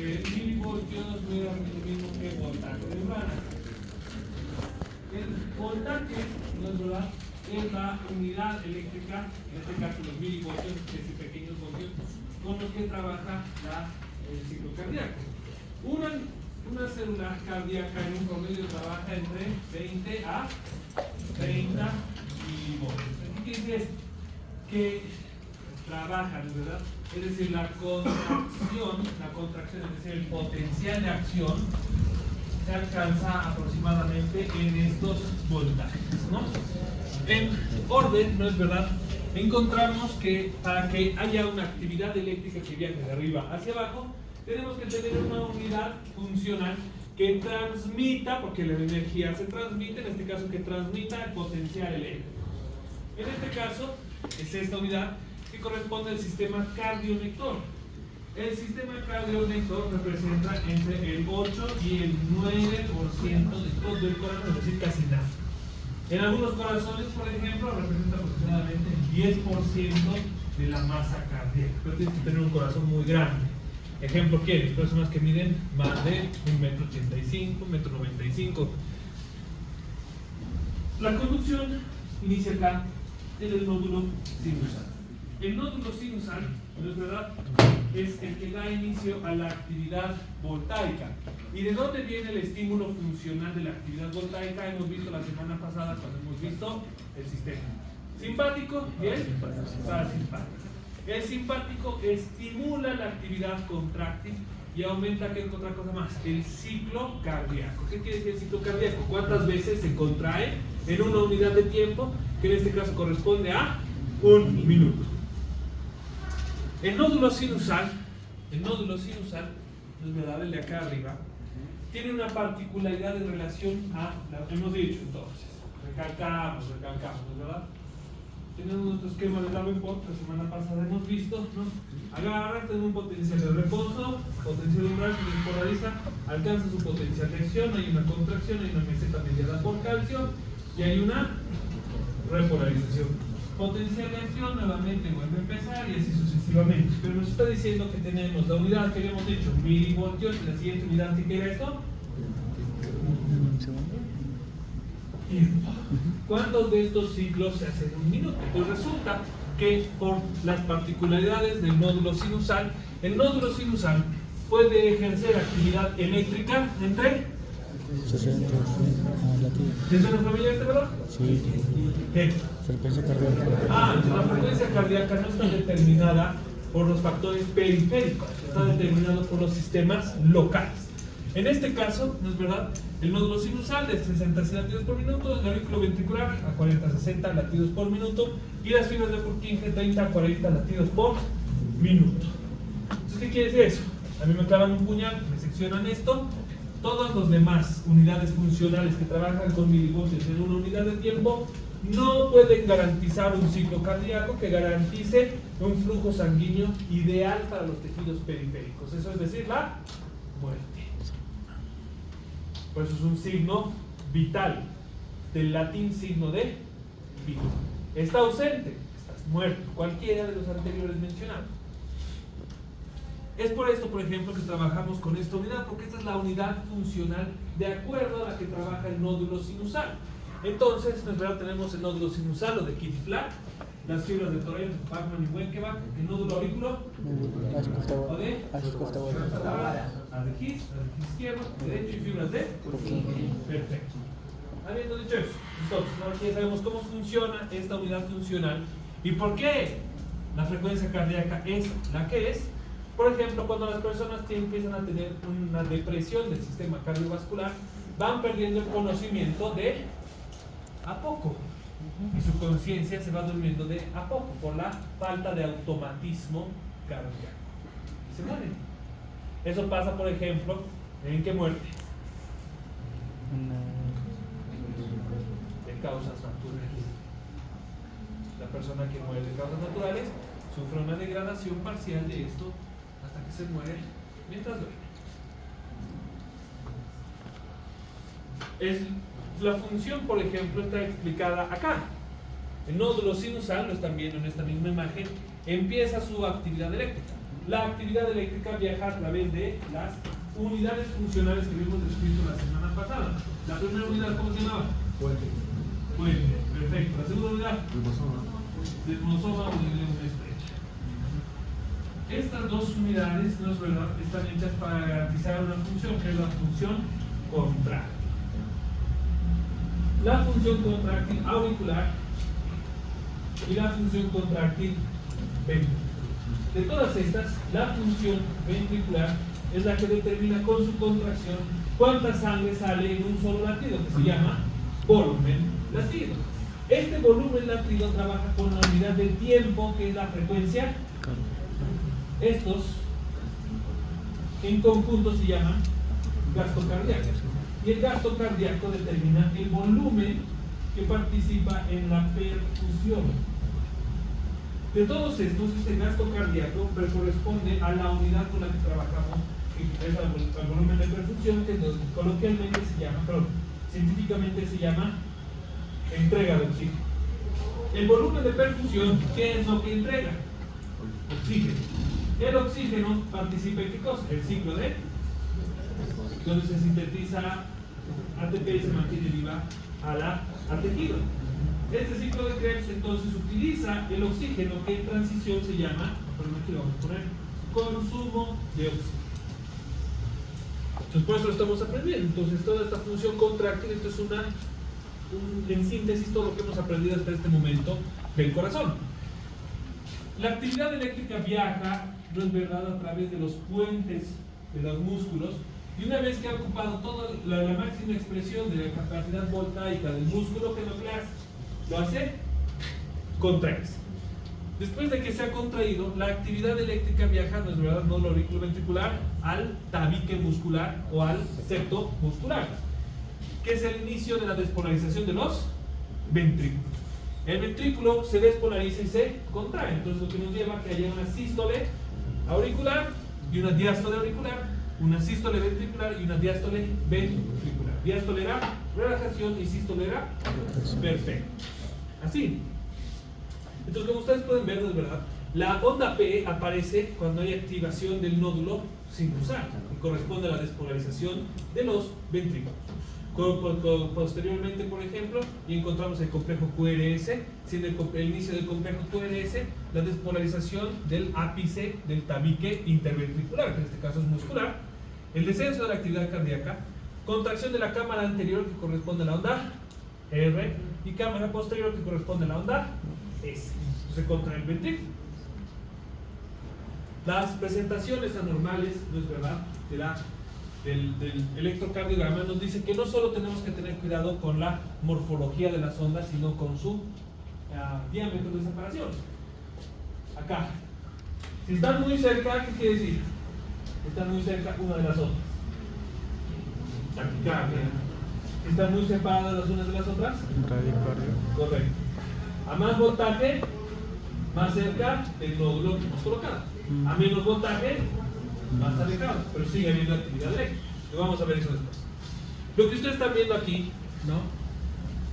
que el milivoltio no es lo mismo que voltaje de membrana. El voltaje, no es verdad, es la unidad eléctrica, en este caso los milivoltios, ese pequeños voltios, con los que trabaja el ciclo cardíaco. Una célula cardíaca en un promedio trabaja entre 20 a 30 milivoltios. ¿Qué quiere decir esto? Que trabajan, ¿verdad? Es decir, la contracción, es decir, el potencial de acción se alcanza aproximadamente en estos voltajes, ¿no? En orden, ¿no es verdad? Encontramos que para que haya una actividad eléctrica que viaje de arriba hacia abajo, tenemos que tener una unidad funcional que transmita, porque la energía se transmite, en este caso que transmita el potencial eléctrico. En este caso, es esta unidad que corresponde al sistema cardionector. El sistema cardionector representa entre el 8 y el 9% de todo el corazón, es decir, casi nada. En algunos corazones, por ejemplo, representa aproximadamente el 10% de la masa cardíaca. Pero tienes que tener un corazón muy grande. Ejemplo, ¿quiénes? Personas que miden más de 1,85 m, 1,95 m. La conducción inicia acá en el nódulo sinusal. El nódulo sinusal, ¿no es verdad?, es el que da inicio a la actividad voltaica. ¿Y de dónde viene el estímulo funcional de la actividad voltaica? Hemos visto la semana pasada cuando hemos visto el sistema simpático y el parasimpático. El simpático estimula la actividad contráctil y aumenta, ¿qué otra cosa más? El ciclo cardíaco. ¿Qué quiere decir el ciclo cardíaco? ¿Cuántas veces se contrae en una unidad de tiempo? Que en este caso corresponde a 1 minuto. El nódulo sinusal, no es verdad, el de acá arriba, tiene una particularidad en relación a, hemos dicho entonces, recalcamos, ¿no es verdad? Tenemos nuestro esquema de Davenport, la semana pasada hemos visto, ¿no? Agarra, tiene un potencial de reposo, potencial umbral que se polariza, alcanza su potencial de acción, hay una contracción, hay una meseta mediada por calcio y hay una repolarización. Potencial de acción nuevamente vuelve a empezar y así sucesivamente. Pero nos está diciendo que tenemos la unidad que habíamos dicho, milivoltios, la siguiente unidad que era esto. Tiempo. ¿Cuántos de estos ciclos se hacen en 1 minuto? Pues resulta que por las particularidades del nódulo sinusal, el nódulo sinusal puede ejercer actividad eléctrica entre 60 latidos. ¿Es una familia este valor? Sí. ¿Qué? Frecuencia cardíaca. La frecuencia cardíaca no está determinada por los factores periféricos, está determinado por los sistemas locales. En este caso, ¿no es verdad? El nódulo sinusal de 60 latidos por minuto, el auriculo ventricular a 40-60 latidos por minuto y las fibras de Purkinje 30-40 latidos por minuto. Entonces, ¿qué quiere decir eso? A mí me clavan un puñal, me seccionan esto. Todas las demás unidades funcionales que trabajan con milivoltios en una unidad de tiempo no pueden garantizar un ciclo cardíaco que garantice un flujo sanguíneo ideal para los tejidos periféricos. Eso es decir, la muerte. Por eso es un signo vital, del latín signo de vida. Está ausente, estás muerto, cualquiera de los anteriores mencionados. Es por esto, por ejemplo, que trabajamos con esta unidad, porque esta es la unidad funcional de acuerdo a la que trabaja el nódulo sinusal. Entonces, en realidad tenemos el nódulo sinusal o de Kitt-Flagg, las fibras de Torrent, Bachmann y Wenckebach, el nódulo aurículo, o de las de His izquierdo, derecho y fibras de perfecto. Habiendo dicho eso, entonces ahora ya sabemos cómo funciona esta unidad funcional y por qué la frecuencia cardíaca es la que es. Por ejemplo, cuando las personas empiezan a tener una depresión del sistema cardiovascular, van perdiendo el conocimiento de a poco y su conciencia se va durmiendo de a poco por la falta de automatismo cardíaco y se mueren. Eso pasa, por ejemplo, ¿en qué muerte? De causas naturales. La persona que muere de causas naturales sufre una degradación parcial de esto hasta que se muere mientras duerme. La función, por ejemplo, está explicada acá. El nódulo sinusal, lo están viendo en esta misma imagen, empieza su actividad eléctrica. la actividad eléctrica viaja a través de las unidades funcionales que vimos descrito la semana pasada. La primera unidad, ¿cómo se llamaba? Puente. Puente, perfecto. La segunda unidad, desmosoma o de estrecha. Estas dos unidades, no es verdad, están hechas para garantizar una función que es la función contráctil. La función contráctil auricular y la función contráctil ventricular. De todas estas, la función ventricular es la que determina con su contracción cuánta sangre sale en un solo latido, que se llama volumen latido. Este volumen latido trabaja con la unidad de tiempo, que es la frecuencia. Estos en conjunto se llaman gasto cardíaco. Y el gasto cardíaco determina el volumen que participa en la perfusión. De todos estos, este gasto cardíaco corresponde a la unidad con la que trabajamos, que es el volumen de perfusión, que coloquialmente se llama, pero científicamente se llama entrega de oxígeno. El volumen de perfusión, ¿qué es lo que entrega? Oxígeno. El oxígeno participa en qué cosa? El ciclo de, donde se sintetiza ATP y se mantiene viva al tejido. Este ciclo de Krebs entonces utiliza el oxígeno, que en transición se llama, perdón, aquí lo vamos a poner, consumo de oxígeno. Entonces por eso lo estamos aprendiendo. Entonces toda esta función contráctil, esto es en síntesis todo lo que hemos aprendido hasta este momento del corazón. La actividad eléctrica viaja, no es verdad, a través de los puentes de los músculos, y una vez que ha ocupado toda la máxima expresión de la capacidad voltaica del músculo, ¿qué es lo que hace? Lo hace contraerse. Después de que se ha contraído, la actividad eléctrica viaja, no es verdad, no al aurículo ventricular, al tabique muscular o al septo muscular, que es el inicio de la despolarización de los ventrículos. El ventrículo se despolariza y se contrae, entonces lo que nos lleva a que haya una sístole auricular y una diástole auricular, una sístole ventricular y una diástole ventricular. Diástole era relajación y sístole era perfecto. Así. Entonces, como ustedes pueden ver, es verdad, la onda P aparece cuando hay activación del nódulo sinusal, que corresponde a la despolarización de los ventrículos. Posteriormente, por ejemplo, y encontramos el complejo QRS, siendo el inicio del complejo QRS la despolarización del ápice del tabique interventricular, que en este caso es muscular, el descenso de la actividad cardíaca, contracción de la cámara anterior, que corresponde a la onda R, y cámara posterior, que corresponde a la onda S. Se contrae el ventrículo. Las presentaciones anormales, no es verdad, del electrocardiograma nos dice que no solo tenemos que tener cuidado con la morfología de las ondas, sino con su diámetro de separación. Acá, si están muy cerca, ¿qué quiere decir? Están muy cerca una de las ondas. Taquicardia. Si están muy separadas las unas de las otras, Bradicardia. correcto. A más voltaje, más cerca del nódulo que hemos colocado. A menos voltaje, más alejado, pero sigue habiendo actividad eléctrica. Y vamos a ver eso después. Lo que ustedes están viendo aquí, ¿no?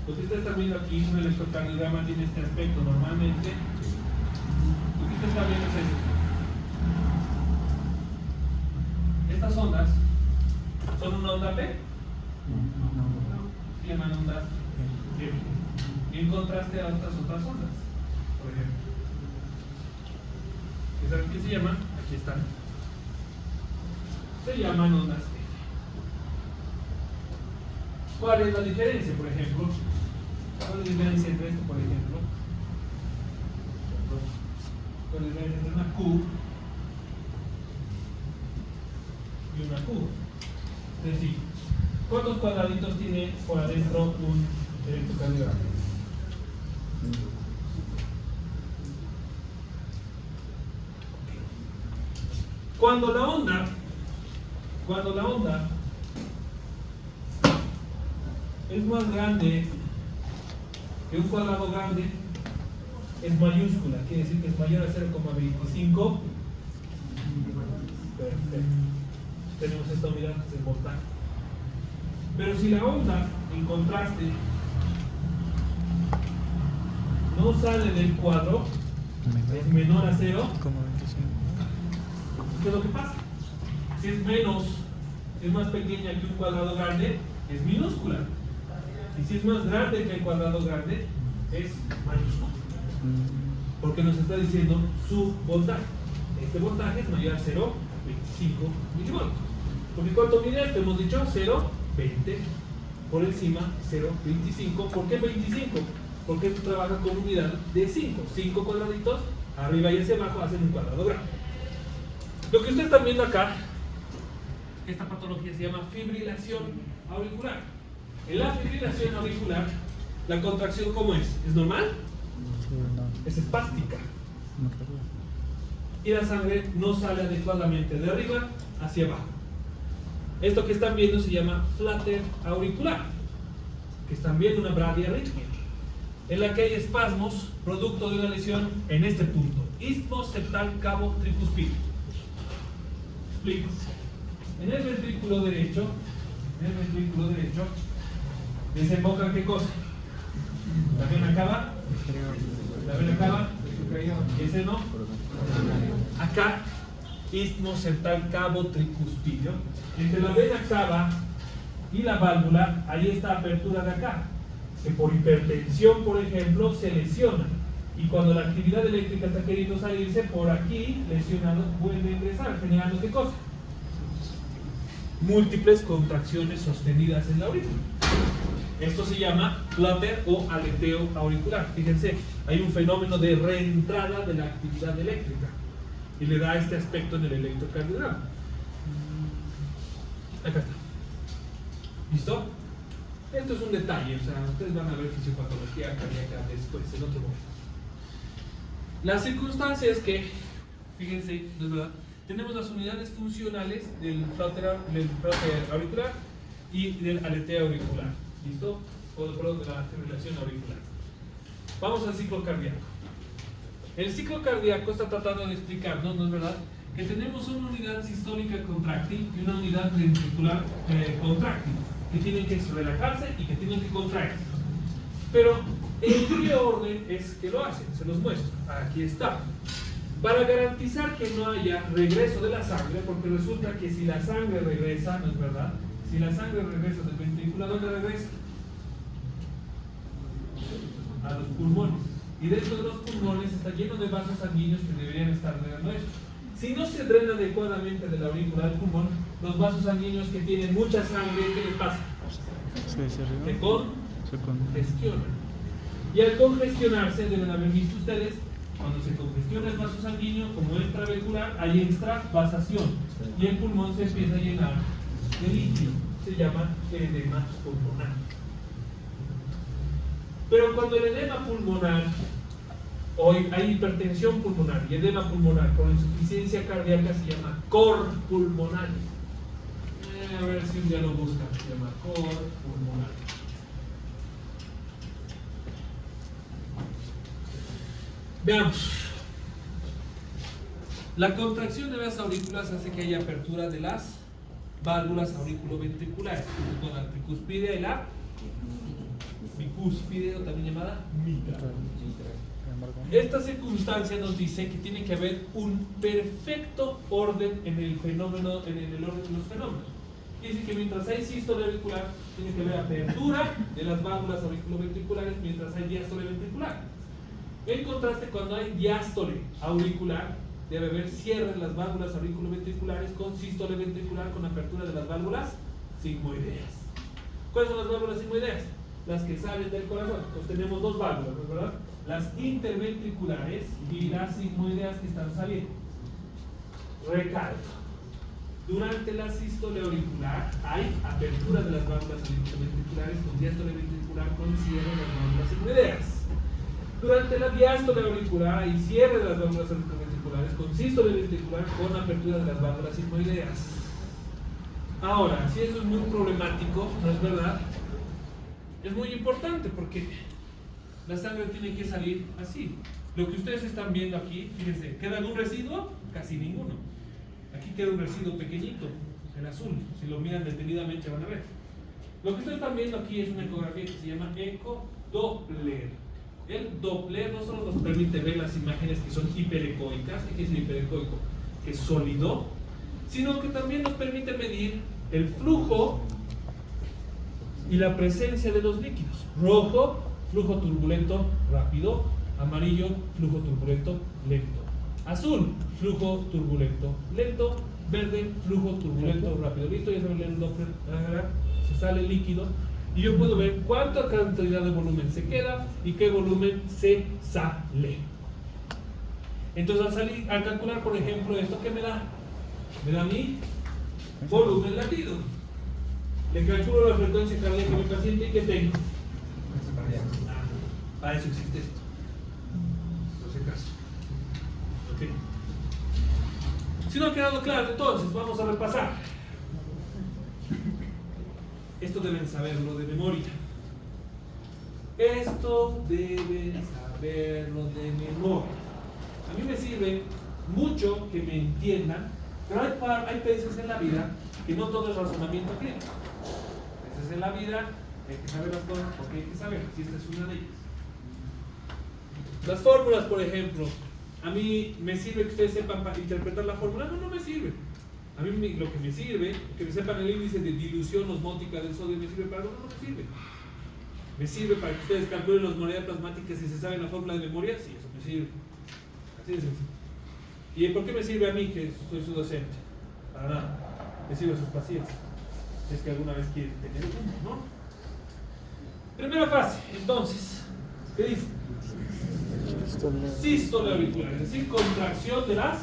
Lo que ustedes están viendo aquí, un electrocardiograma tiene este aspecto normalmente. Lo que ustedes están viendo es esto. Estas ondas son una onda P. Se llaman ondas P. En contraste a otras ondas, por ejemplo. ¿Saben qué se llaman? Aquí están. Se llaman ondas P. ¿Cuál es la diferencia, por ejemplo? ¿Cuál es la diferencia entre esto, por ejemplo? ¿Cuál es la diferencia entre una Q y una Q? Es decir, ¿cuántos cuadraditos tiene por adentro un electrocardiograma? Cuando la onda es más grande que un cuadrado grande, es mayúscula, quiere decir que es mayor a 0,25. Perfecto. Tenemos esta unidad que es el voltaje. Pero si la onda, en contraste, no sale del cuadro, es menor a 0, Como 25. ¿qué es lo que pasa? Si es más pequeña que un cuadrado grande, es minúscula. Y si es más grande que el cuadrado grande, es mayúscula. Porque nos está diciendo su voltaje. Este voltaje es mayor a 0,25 milivoltios. Porque ¿cuánto mide esto? Hemos dicho 0,20 por encima 0,25. ¿Por qué 25? Porque esto trabaja con unidad de 5. 5 cuadraditos, arriba y hacia abajo, hacen un cuadrado grande. Lo que ustedes están viendo acá, esta patología se llama fibrilación auricular. En la fibrilación auricular, la contracción ¿cómo es? ¿Es normal? Sí, no. Es espástica. No creo. Y la sangre no sale adecuadamente de arriba hacia abajo. Esto que están viendo se llama flutter auricular, que están viendo una bradiarritmia, en la que hay espasmos producto de una lesión en este punto, istmo septal cabo tricuspide. Explico. En el ventrículo derecho, desemboca ¿qué cosa? La vena cava, ese no. Acá, istmo septal cabo tricuspidio. Entre la vena cava y la válvula, hay esta apertura de acá, que por hipertensión, por ejemplo, se lesiona. Y cuando la actividad eléctrica está queriendo salirse, por aquí, lesionado, vuelve a ingresar, generando ¿qué cosa? Múltiples contracciones sostenidas en la aurícula. Esto se llama flutter o aleteo auricular. Fíjense, hay un fenómeno de reentrada de la actividad eléctrica y le da este aspecto en el electrocardiograma. Acá está. ¿Listo? Esto es un detalle, o sea, ustedes van a ver fisiopatología cardíaca después, en otro momento. La circunstancia es que, fíjense, ¿no es verdad? Tenemos las unidades funcionales del flutter auricular y del aleteo auricular. ¿Listo? Perdón, de la fibrilación auricular. Vamos al ciclo cardíaco. El ciclo cardíaco está tratando de explicarnos, ¿no es verdad?, que tenemos una unidad sistólica contráctil y una unidad ventricular contráctil, que tienen que relajarse y que tienen que contraerse. Pero, ¿en qué orden es que lo hacen? Se los muestro. Aquí está. Para garantizar que no haya regreso de la sangre, porque resulta que si la sangre regresa, ¿no es verdad? Si la sangre regresa del ventrículo, ¿a dónde regresa? A los pulmones. Y dentro de los pulmones está lleno de vasos sanguíneos que deberían estar drenando eso. Si no se drena adecuadamente de la aurícula al pulmón, los vasos sanguíneos que tienen mucha sangre, ¿qué les pasa? Se congestionan. Y al congestionarse, deben haber visto ustedes, cuando se congestiona el vaso sanguíneo, como extravehicular, hay extravasación. Y el pulmón se empieza a llenar de líquido. Se llama edema pulmonar. Pero cuando el edema pulmonar, o hay hipertensión pulmonar y edema pulmonar con insuficiencia cardíaca, se llama cor pulmonar. A ver si un día lo buscan. Se llama cor pulmonar. Veamos. La contracción de las aurículas hace que haya apertura de las válvulas auriculoventriculares, con la tricuspidea y la bicúspide, o también llamada mitral. Esta circunstancia nos dice que tiene que haber un perfecto orden en el fenómeno, en el orden de los fenómenos. Quiere decir que mientras hay sístole auricular, tiene que haber apertura de las válvulas auriculoventriculares, mientras hay diástole ventricular. En contraste, cuando hay diástole auricular, debe haber cierre de las válvulas auriculoventriculares con sístole ventricular con apertura de las válvulas sigmoideas. ¿Cuáles son las válvulas sigmoideas? Las que salen del corazón. Pues tenemos dos válvulas, ¿no es verdad? Las interventriculares y las sigmoideas que están saliendo. Recalco. Durante la sístole auricular hay apertura de las válvulas auriculoventriculares con diástole ventricular con cierre de las válvulas sigmoideas. Durante la diástole auricular hay cierre de las válvulas auriculoventriculares con sístole ventricular con apertura de las válvulas sigmoideas. Ahora, si eso es muy problemático, ¿no es verdad? Es muy importante porque la sangre tiene que salir así. Lo que ustedes están viendo aquí, fíjense, ¿queda algún residuo? Casi ninguno. Aquí queda un residuo pequeñito, en azul. Si lo miran detenidamente van a ver. Lo que ustedes están viendo aquí es una ecografía que se llama ecodoppler. El Doppler no solo nos permite ver las imágenes que son hiperecoicas. ¿Qué es hiperecoico? que es sólido, sino que también nos permite medir el flujo y la presencia de los líquidos. Rojo, flujo turbulento rápido. Amarillo, flujo turbulento lento. Azul, flujo turbulento lento. Verde, flujo turbulento rápido. Listo, ya saben leer el Doppler. Se sale líquido y yo puedo ver cuánta cantidad de volumen se queda y qué volumen se sale. Entonces al calcular, por ejemplo, esto, ¿qué me da? Me da mi volumen latido. Le calculo la frecuencia cardíaca a mi paciente y ¿qué tengo? Para eso existe esto. No sé caso. Ok. Si no ha quedado claro, entonces vamos a repasar. Esto deben saberlo de memoria. Esto deben saberlo de memoria. A mí me sirve mucho que me entiendan, pero hay veces en la vida que no todo es razonamiento clínico. A veces en la vida hay que saber las cosas porque hay que saber, si esta es una de ellas. Las fórmulas, por ejemplo, a mí me sirve que ustedes sepan para interpretar la fórmula. No me sirve. A mí lo que me sirve, que me sepan el índice de dilución osmótica del sodio, me sirve para algo. No me sirve. Me sirve para que ustedes calculen la osmolaridad plasmática si se sabe la fórmula de memoria. Sí, eso me sirve. Así de sencillo. ¿Y por qué me sirve a mí, que soy su docente? Para nada. Me sirve a sus pacientes. Si es que alguna vez quieren tener uno, ¿no? Primera fase, entonces, ¿qué dice? Sístole auricular, es decir, contracción de las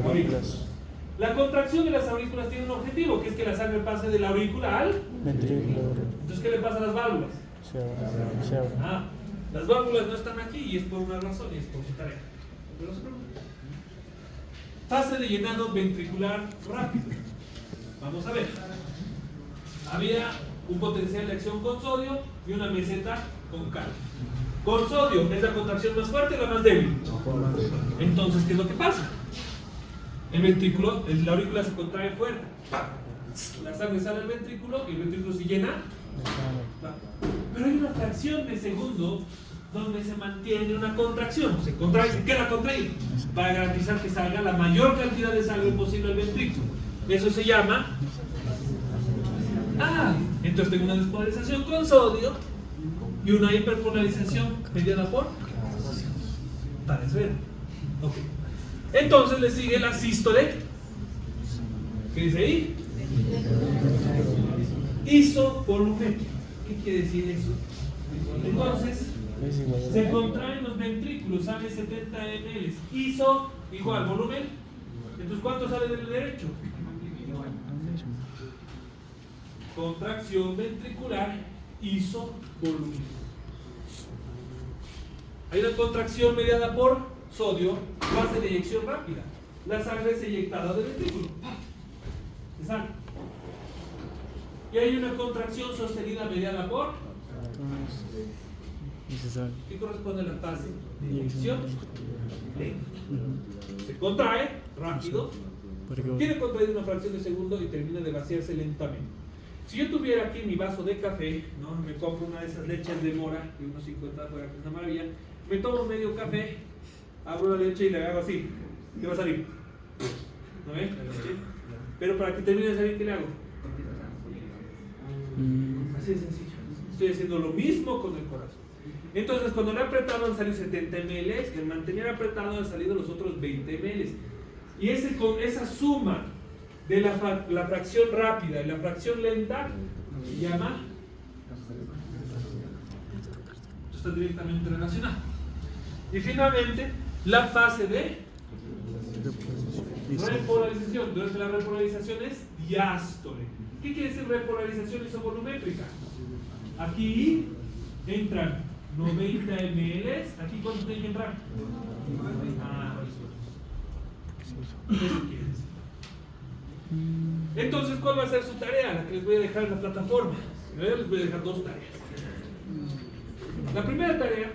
aurículas. La contracción de las aurículas tiene un objetivo, que es que la sangre pase de la aurícula al ventrículo. Entonces, ¿qué le pasa a las válvulas? Se abren. Las válvulas no están aquí y es por una razón y es por su tarea. Pero no se preocupen. Fase de llenado ventricular rápido. Vamos a ver. Había un potencial de acción con sodio y una meseta con calcio. Con sodio es la contracción más fuerte o la más débil. Entonces, ¿qué es lo que pasa? El ventrículo, la aurícula se contrae fuerte. La sangre sale del ventrículo y el ventrículo se llena. Pero hay una fracción de segundo donde se mantiene una contracción. Se contrae, se queda contraído para garantizar que salga la mayor cantidad de sangre posible al ventrículo. Eso se llama. Entonces tengo una despolarización con sodio y una hiperpolarización mediada por. Parece ver. Ok. Entonces le sigue la sístole. ¿Qué dice ahí? Isovolumétrica. ¿Qué quiere decir eso? Entonces, se contraen los ventrículos, sale 70 ml. Iso igual volumen. Entonces, ¿cuánto sale del derecho? Contracción ventricular, isovolumen. Hay una contracción mediada por sodio, fase de eyección rápida. La sangre es eyectada del ventrículo. Se sale. Y hay una contracción sostenida mediada por. ¿Qué corresponde a la fase de eyección? Lenta. Se contrae rápido. Tiene contraído una fracción de segundo y termina de vaciarse lentamente. Si yo tuviera aquí mi vaso de café, ¿no? Me compro una de esas leches de mora de unos 50 afuera, que es una maravilla. Me tomo medio café, abro la leche y le hago así. ¿Qué va a salir? ¿No ves? Pero para que termine de salir, ¿qué le hago? Así de sencillo. Estoy haciendo lo mismo con el corazón. Entonces, cuando le he apretado han salido 70 ml, el mantener apretado han salido los otros 20 ml. Y esa suma de la fracción rápida y la fracción lenta se llama. Esto está directamente relacionado. Y finalmente, la fase de repolarización. Entonces, la repolarización es diástole. ¿Qué quiere decir repolarización isovolumétrica? Aquí entran 90 ml. ¿Aquí cuánto tiene que entrar? Eso quiere decir. Entonces, ¿cuál va a ser su tarea? La que les voy a dejar en la plataforma. Les voy a dejar dos tareas. La primera tarea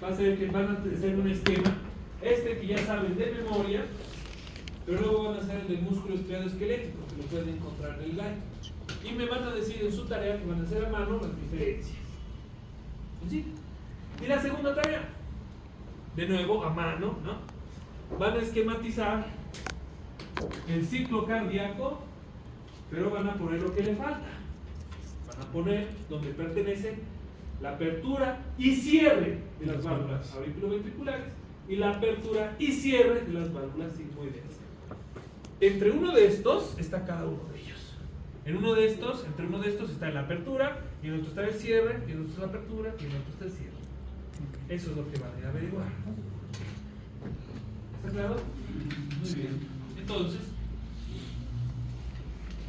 va a ser que van a hacer un esquema, que ya saben de memoria, pero luego van a hacer el del músculo estriado esquelético, que lo pueden encontrar en el guide. Y me van a decir en su tarea que van a hacer a mano las diferencias. ¿Sí? Y la segunda tarea, de nuevo a mano, ¿no? Van a esquematizar el ciclo cardíaco, pero van a poner lo que le falta. Van a poner donde pertenece la apertura y cierre de las válvulas auriculoventriculares y la apertura y cierre de las válvulas sigmoideas. Entre uno de estos está cada uno de ellos. Entre uno de estos está la apertura, y en otro está el cierre, y en otro está la apertura, y en otro está el cierre. Eso es lo que van a averiguar. ¿Está claro? Muy bien. Entonces,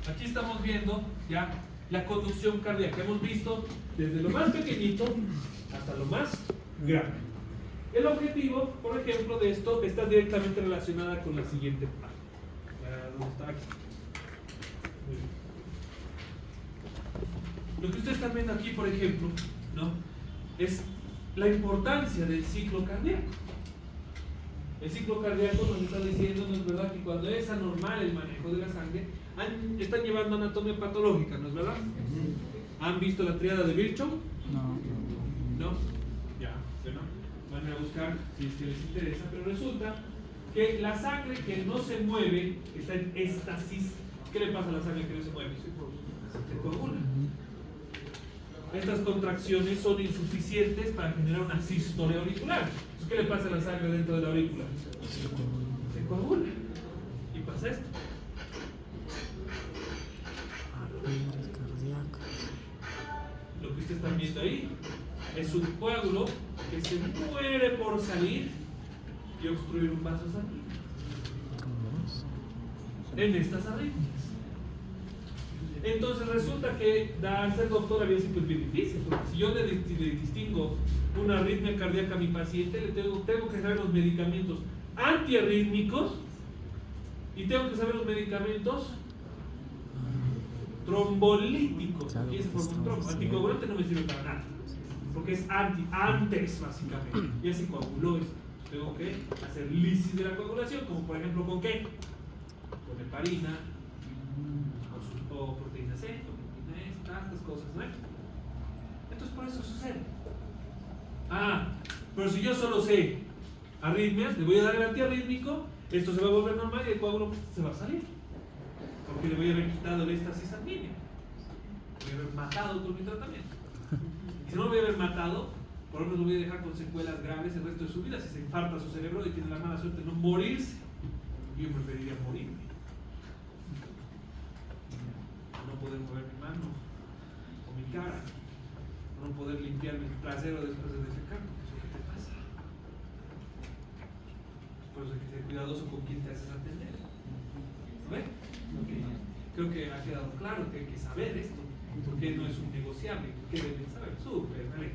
aquí estamos viendo ya la conducción cardíaca. Hemos visto desde lo más pequeñito hasta lo más grande. El objetivo, por ejemplo, de esto está directamente relacionada con la siguiente parte. ¿Dónde está aquí? Muy bien. Lo que ustedes están viendo aquí, por ejemplo, ¿no?, es la importancia del ciclo cardíaco. El ciclo cardíaco nos está diciendo, ¿no es verdad?, que cuando es anormal el manejo de la sangre, están llevando anatomía patológica, ¿no es verdad? ¿Han visto la tríada de Virchow? No. Ya, bueno, van a buscar si es que les interesa, pero resulta que la sangre que no se mueve está en éstasis. ¿Qué le pasa a la sangre que no se mueve? Se coagula. Estas contracciones son insuficientes para generar una sístole auricular. ¿Qué le pasa a la sangre dentro de la aurícula? Se coagula. Y pasa esto. Lo que ustedes están viendo ahí es un coágulo que se muere por salir y obstruir un vaso sanguíneo en estas arritmias. Entonces resulta que al ser doctor había sido bien difícil, porque si yo le distingo una arritmia cardíaca a mi paciente, le tengo que saber los medicamentos antiarrítmicos y tengo que saber los medicamentos trombolíticos. Aquí se forma un trombo. Anticoagulante no me sirve para nada, porque es antes básicamente, y así coaguló esto. Tengo que hacer lisis de la coagulación, como por ejemplo ¿con qué? Con heparina, o proteína C, o proteína S, tantas cosas, ¿no? Entonces por eso sucede. Pero si yo solo sé arritmias, le voy a dar el antiarrítmico, esto se va a volver normal y el coágulo se va a salir, porque le voy a haber quitado el éxtasis sanguíneo, voy a haber matado con mi tratamiento. Y si no lo voy a haber matado, por lo menos lo voy a dejar con secuelas graves el resto de su vida. Si se infarta su cerebro y tiene la mala suerte de no morirse, yo preferiría morirme. No poder mover mi mano o mi cara, no poder limpiarme el trasero después de defecar, porque eso que te pasa. Por eso hay que ser cuidadoso con quién te haces atender. ¿Ven? Okay. Creo que ha quedado claro que hay que saber esto, porque no es un negociable, que deben saber. Súper, ¿vale?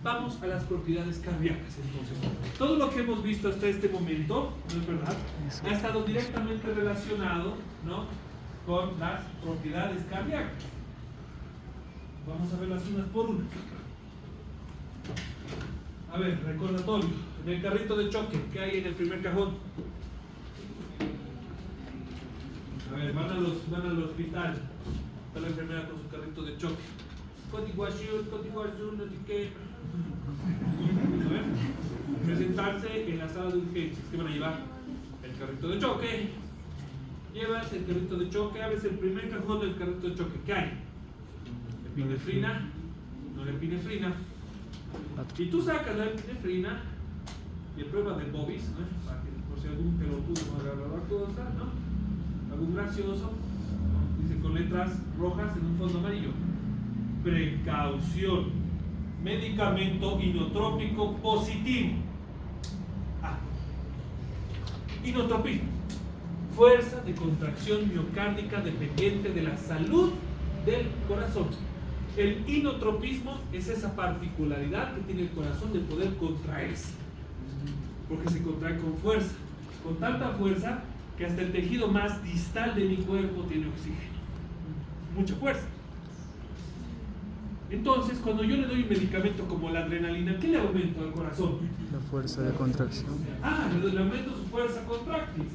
Vamos a las propiedades cardíacas entonces. Todo lo que hemos visto hasta este momento, ¿no es verdad?, ha estado directamente relacionado, ¿no?, con las propiedades cardíacas. Vamos a verlas unas por una. A ver, recordatorio. En el carrito de choque, ¿qué hay en el primer cajón? A ver, van al hospital. Está la enfermera con su carrito de choque. Código azul, no sé qué. A ver, presentarse en la sala de urgencias. ¿Qué van a llevar? El carrito de choque. Llevas el carrito de choque, abres el primer cajón del carrito de choque. ¿Qué hay? Epinefrina, no la epinefrina. Y tú sacas la epinefrina y pruebas de Bobis, ¿no?, para que por si algún pelotudo no agarra la cosa, ¿no?, algún gracioso, ¿no?, dice con letras rojas en un fondo amarillo: precaución, medicamento inotrópico positivo. Inotropismo, fuerza de contracción miocárdica dependiente de la salud del corazón. El inotropismo es esa particularidad que tiene el corazón de poder contraerse, porque se contrae con fuerza, con tanta fuerza que hasta el tejido más distal de mi cuerpo tiene oxígeno. Mucha fuerza. Entonces, cuando yo le doy un medicamento como la adrenalina, ¿qué le aumento al corazón? La fuerza de contracción. Le aumento su fuerza contráctil.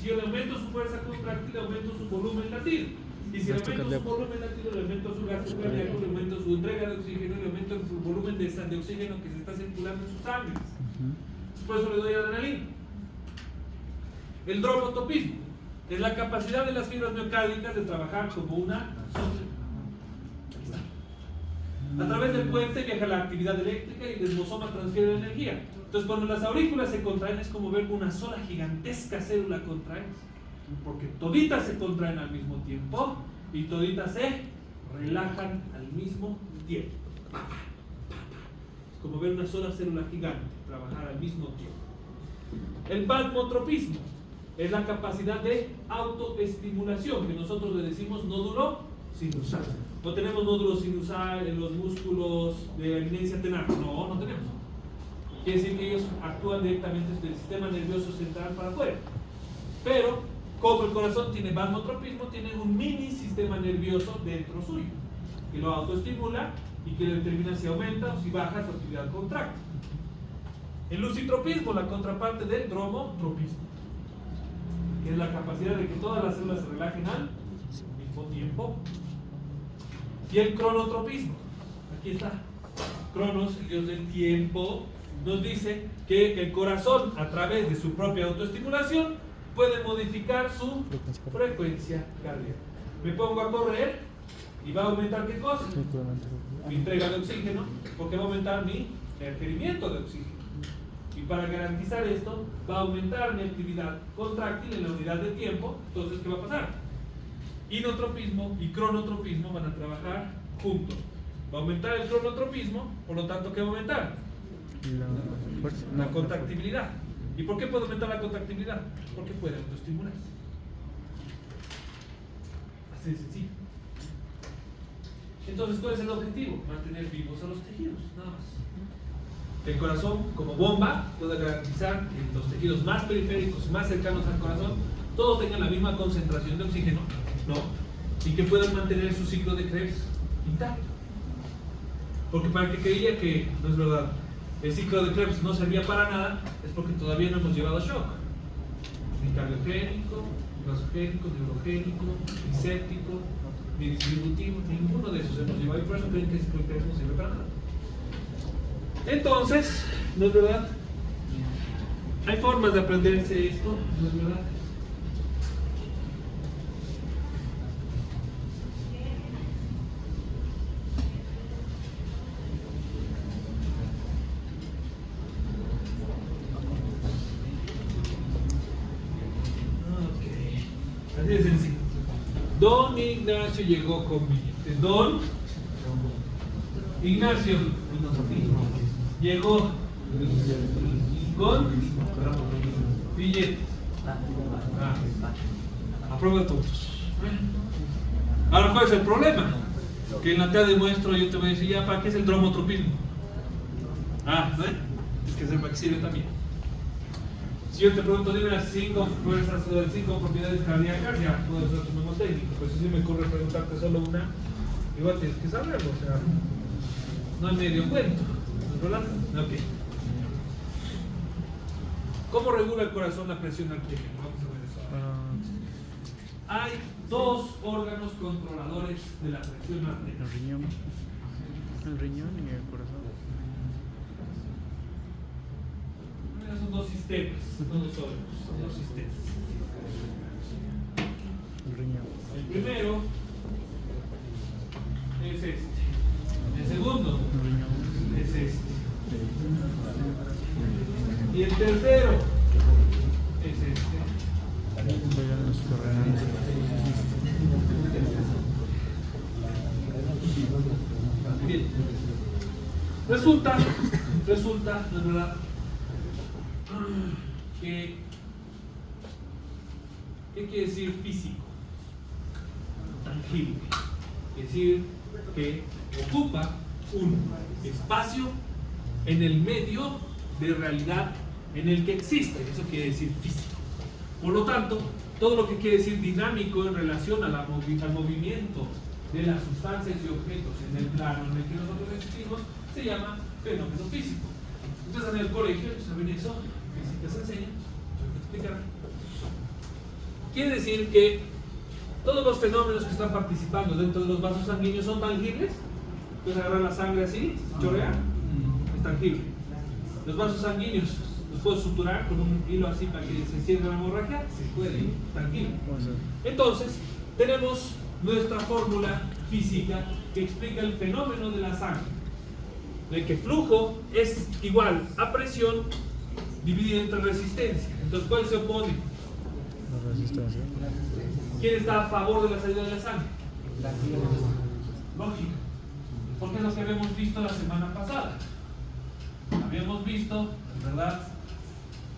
Si yo le aumento su fuerza contráctil, le aumento su volumen latido. Y si le aumento su volumen latido, le aumento su gasto cardíaco, le aumento su entrega de oxígeno, le aumento su volumen de oxígeno que se está circulando en sus sangres. Por eso le doy adrenalina. El dromotropismo es la capacidad de las fibras miocárdicas de trabajar como una sola. A través del puente viaja la actividad eléctrica y el desmosoma transfiere la energía. Entonces, cuando las aurículas se contraen, es como ver una sola gigantesca célula contraerse, porque toditas se contraen al mismo tiempo y toditas se relajan al mismo tiempo. Es como ver una sola célula gigante trabajar al mismo tiempo. El valvotropismo es la capacidad de autoestimulación, que nosotros le decimos nódulo sinusal. No tenemos nódulo sinusal en los músculos de eminencia tenar. No, no tenemos. Quiere decir que ellos actúan directamente del sistema nervioso central para afuera. Pero, como el corazón tiene valvotropismo, tiene un mini sistema nervioso dentro suyo, que lo autoestimula y que determina si aumenta o si baja su actividad contráctil. El lucitropismo, la contraparte del dromotropismo, que es la capacidad de que todas las células se relajen al mismo tiempo. Y el cronotropismo, aquí está. Cronos, el dios del tiempo, nos dice que el corazón, a través de su propia autoestimulación, puede modificar su frecuencia cardíaca. Me pongo a correr y va a aumentar ¿qué cosa? Mi entrega de oxígeno, porque va a aumentar mi requerimiento de oxígeno. Y para garantizar esto, va a aumentar mi actividad contráctil en la unidad de tiempo. Entonces, ¿qué va a pasar? Inotropismo y cronotropismo van a trabajar juntos. Va a aumentar el cronotropismo, por lo tanto, ¿qué va a aumentar? La contractibilidad. ¿Y por qué puede aumentar la contractibilidad? Porque puede autoestimularse. Así de sencillo. Entonces, ¿cuál es el objetivo? Mantener vivos a los tejidos, nada más. Que el corazón, como bomba, pueda garantizar que los tejidos más periféricos, más cercanos al corazón, todos tengan la misma concentración de oxígeno, ¿no? Y que puedan mantener su ciclo de Krebs intacto. Porque para el que creía que, no es verdad, el ciclo de Krebs no servía para nada, es porque todavía no hemos llevado shock. Ni cardiogénico, ni vasogénico, ni urogénico, ni séptico, ni distributivo, ninguno de esos hemos llevado y por eso creen que el ciclo de Krebs no sirve para nada. Entonces, ¿no es verdad? Hay formas de aprenderse esto, ¿no es verdad? Así de sencillo. Don Ignacio llegó con billetes. Don Ignacio llegó con billetes. Aprueba todos. Ahora, ¿cuál es el problema? Que en la tea demuestro, yo te voy a decir, ya, ¿para qué es el dromotropismo? ¿No? Es que sepa que sirve también. Si yo te pregunto, dime las 5 fuerzas o las 5 propiedades cardíacas, ya puedo ser tu mismo técnico. Pues si me ocurre preguntarte solo una, igual tienes que saberlo, o sea, no hay medio cuento, ¿no es verdad? Ok. ¿Cómo regula el corazón la presión arterial? Vamos a ver eso ahora. Hay dos órganos controladores de la presión arterial. El riñón y el corazón. Son dos sistemas, no dos órganos, son dos sistemas. El riñón. El primero es este. El segundo es este. Y el tercero es este. Bien. Resulta, no es verdad, que ¿qué quiere decir físico? Tangible. Quiere decir que ocupa un espacio en el medio de realidad en el que existe. Eso quiere decir físico. Por lo tanto, todo lo que quiere decir dinámico en relación al movimiento de las sustancias y objetos en el plano en el que nosotros existimos se llama fenómeno físico. Ustedes en el colegio saben eso, física se enseña, voy a explicar. Quiere decir que todos los fenómenos que están participando dentro de los vasos sanguíneos son tangibles. Puedes agarrar la sangre así, chorrear, es tangible. Los vasos sanguíneos los puedo suturar con un hilo así para que se cierre la hemorragia, se puede, tranquilo. Entonces, tenemos nuestra fórmula física que explica el fenómeno de la sangre, de que flujo es igual a presión dividido entre resistencia. Entonces, ¿cuál se opone? La resistencia. ¿Quién está a favor de la salida de la sangre? Lógico, porque es lo que habíamos visto la semana pasada. Habíamos visto, ¿verdad?,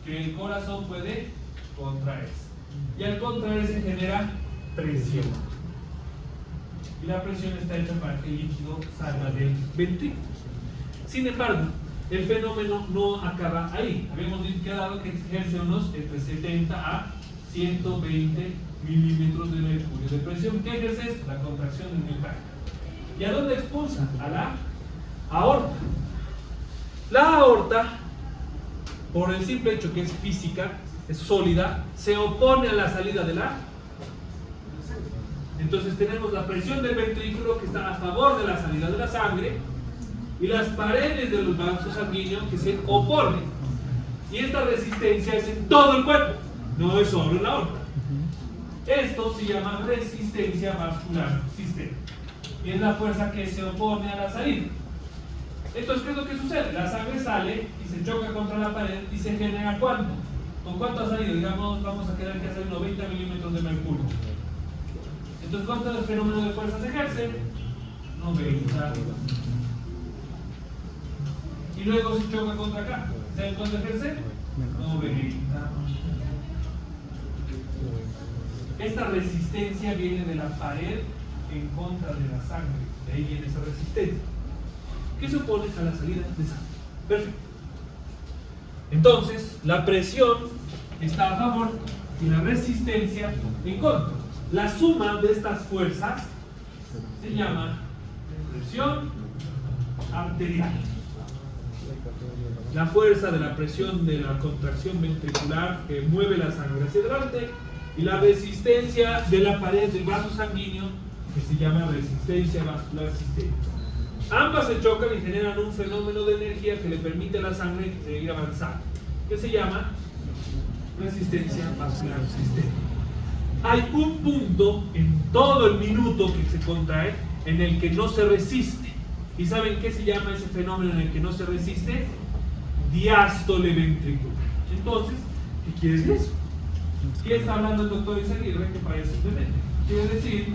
que el corazón puede contraerse, y al contraerse genera presión, y la presión está hecha para que el líquido salga del ventrículo. Sin embargo, el fenómeno no acaba ahí. Habíamos quedado que ejerce unos entre 70 a 120 milímetros de mercurio de presión. ¿Qué ejerce esto? La contracción del miocárdio. ¿Y a dónde expulsa? A la aorta. La aorta, por el simple hecho que es física, es sólida, se opone a la salida de la. Entonces tenemos la presión del ventrículo que está a favor de la salida de la sangre, y las paredes de los vasos sanguíneos que se oponen. Y esta resistencia es en todo el cuerpo, no es solo en la aorta. Esto se llama resistencia vascular sistémica, y es la fuerza que se opone a la salida. Entonces, ¿qué es lo que sucede? La sangre sale y se choca contra la pared y se genera ¿cuánto? ¿Con cuánto ha salido? Digamos, vamos a quedar que ha salido 90 milímetros de mercurio. Entonces, ¿cuánto del fenómeno de fuerza se ejerce? 90. Y luego se choca contra acá. ¿Saben cuánto ejerce? 90. Esta resistencia viene de la pared en contra de la sangre. De ahí viene esa resistencia, que se opone a la salida de sangre. Perfecto. Entonces, la presión está a favor y la resistencia en contra. La suma de estas fuerzas se llama presión arterial. La fuerza de la presión de la contracción ventricular que mueve la sangre hacia adelante, y la resistencia de la pared del vaso sanguíneo que se llama resistencia vascular sistémica. Ambas se chocan y generan un fenómeno de energía que le permite a la sangre seguir avanzando, que se llama resistencia vascular sistémica. Hay un punto en todo el minuto que se contrae en el que no se resiste. ¿Y saben qué se llama ese fenómeno en el que no se resiste? Diástole ventricular. Entonces, ¿qué quiere decir eso? ¿Qué está hablando el doctor Izaguirre? Que para eso simplemente quiere decir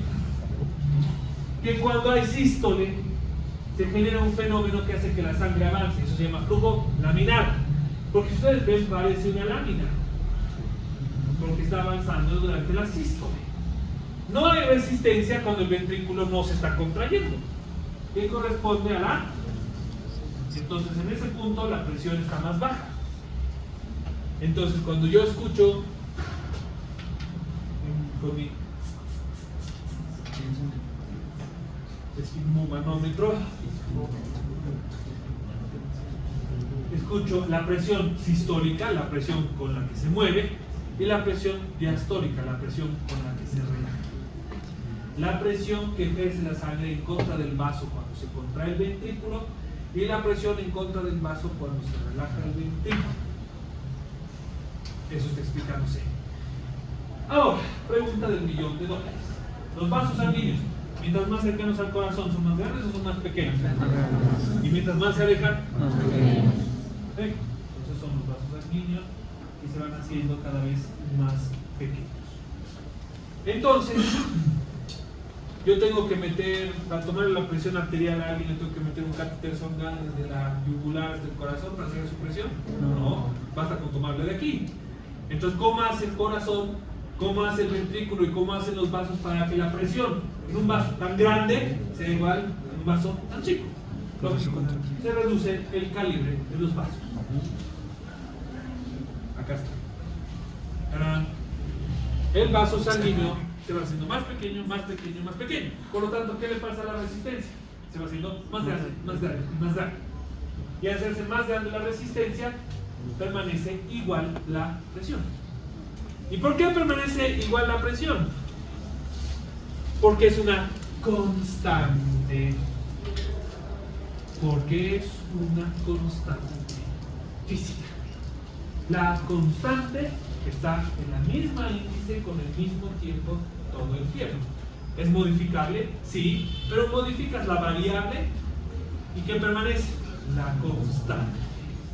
que cuando hay sístole se genera un fenómeno que hace que la sangre avance. Eso se llama flujo laminar, porque ustedes ven, parece una lámina porque está avanzando durante la sístole. No hay resistencia cuando el ventrículo no se está contrayendo, que corresponde a la. Entonces en ese punto la presión está más baja. Entonces cuando yo escucho con mi esfigmomanómetro, escucho la presión sistólica, la presión con la que se mueve, y la presión diastólica, la presión con la que se relaja. La presión que ejerce la sangre en contra del vaso cuando se contrae el ventrículo, y la presión en contra del vaso cuando se relaja el ventrículo. Eso está explicándose. Ahora, pregunta del $1.000.000. Los vasos sanguíneos, mientras más cercanos al corazón, ¿son más grandes o son más pequeños? Y mientras más se alejan, más pequeños. Perfecto. Esos son los vasos sanguíneos que se van haciendo cada vez más pequeños. Entonces, yo tengo que meter, para tomar la presión arterial a alguien, le tengo que meter un catéter sonda desde la yugular hasta el corazón para hacer su presión. No, basta con tomarle de aquí. Entonces, ¿cómo hace el corazón? ¿Cómo hace el ventrículo? ¿Y cómo hacen los vasos para que la presión en un vaso tan grande sea igual a un vaso tan chico? Se reduce el calibre de los vasos. Acá está. El vaso sanguíneo se va haciendo más pequeño, más pequeño, más pequeño. Por lo tanto, ¿qué le pasa a la resistencia? Se va haciendo más grande, más grande, más grande. Y al hacerse más grande la resistencia, permanece igual la presión. ¿Y por qué permanece igual la presión? Porque es una constante. Porque es una constante física. La constante está en la misma índice con el mismo tiempo todo el tiempo. ¿Es modificable? Sí, pero modificas la variable y ¿qué permanece? La constante.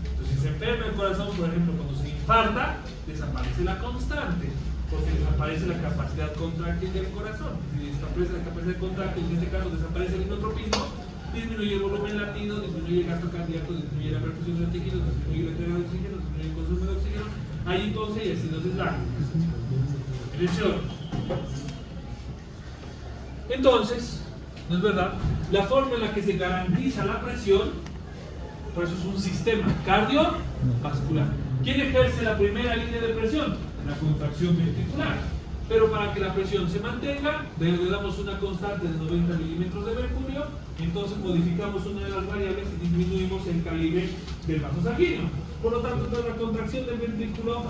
Entonces, si se enferma el corazón, por ejemplo, cuando se infarta, desaparece la constante, porque desaparece la capacidad contráctil del corazón. Si desaparece la capacidad contráctil, en este caso desaparece el inotropismo, disminuye el volumen latido, disminuye el gasto cardíaco, disminuye la perfusión de los tejidos, disminuye la entrega de oxígeno, disminuye el consumo de oxígeno. Ahí entonces, y así nos es largo. Atención. Entonces, ¿no es verdad? La forma en la que se garantiza la presión, por eso es un sistema cardiovascular. ¿Quién ejerce la primera línea de presión? La contracción ventricular. Pero para que la presión se mantenga, le damos una constante de 90 milímetros de mercurio, entonces modificamos una de las variables y disminuimos el calibre del vaso sanguíneo. Por lo tanto, toda la contracción del ventrículo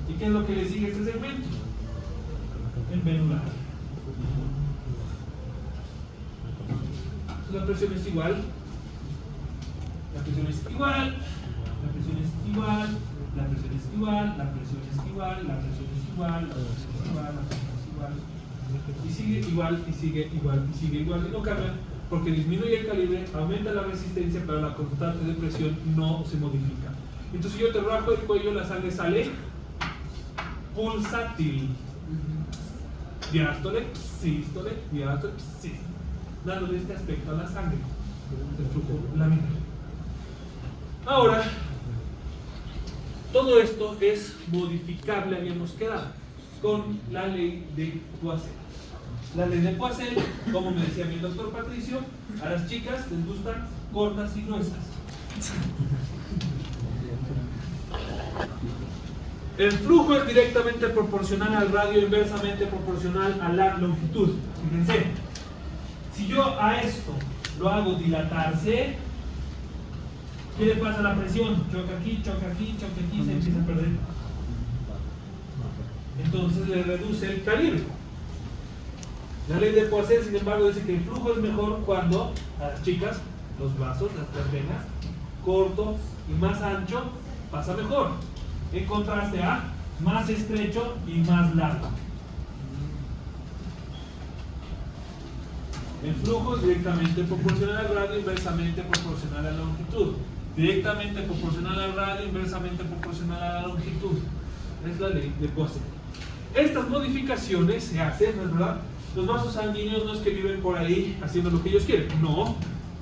¿y qué es lo que le sigue a este segmento? El venular. La presión es igual, la presión es igual, la presión es igual, la presión es igual, la presión es igual, la presión es igual, la presión es igual, la presión es igual, y sigue igual, y sigue igual, y sigue igual, y no cambia, porque disminuye el calibre, aumenta la resistencia, pero la constante de presión no se modifica. Entonces yo te rajo el cuello, la sangre sale pulsátil, diástole, sístole, diástole, sístole, dándole este aspecto a la sangre, el flujo laminar. Ahora, todo esto es modificable, habíamos quedado, con la ley de Poiseuille. La ley de Poiseuille, como me decía mi doctor Patricio, a las chicas les gustan cortas y gruesas. El flujo es directamente proporcional al radio, inversamente proporcional a la longitud. Fíjense, si yo a esto lo hago dilatarse, ¿qué le pasa a la presión? Choca aquí, choca aquí, choca aquí, se empieza a perder. Entonces le reduce el calibre. La ley de Poiseuille, sin embargo, dice que el flujo es mejor cuando a las chicas, los vasos, las venas, corto y más ancho, pasa mejor. En contraste a más estrecho y más largo. El flujo es directamente proporcional al radio, inversamente proporcional a la longitud. Directamente proporcional al radio, inversamente proporcional a la longitud. Es la ley de Poiseuille. Estas modificaciones se hacen, ¿no es verdad? Los vasos sanguíneos no es que viven por ahí haciendo lo que ellos quieren. No.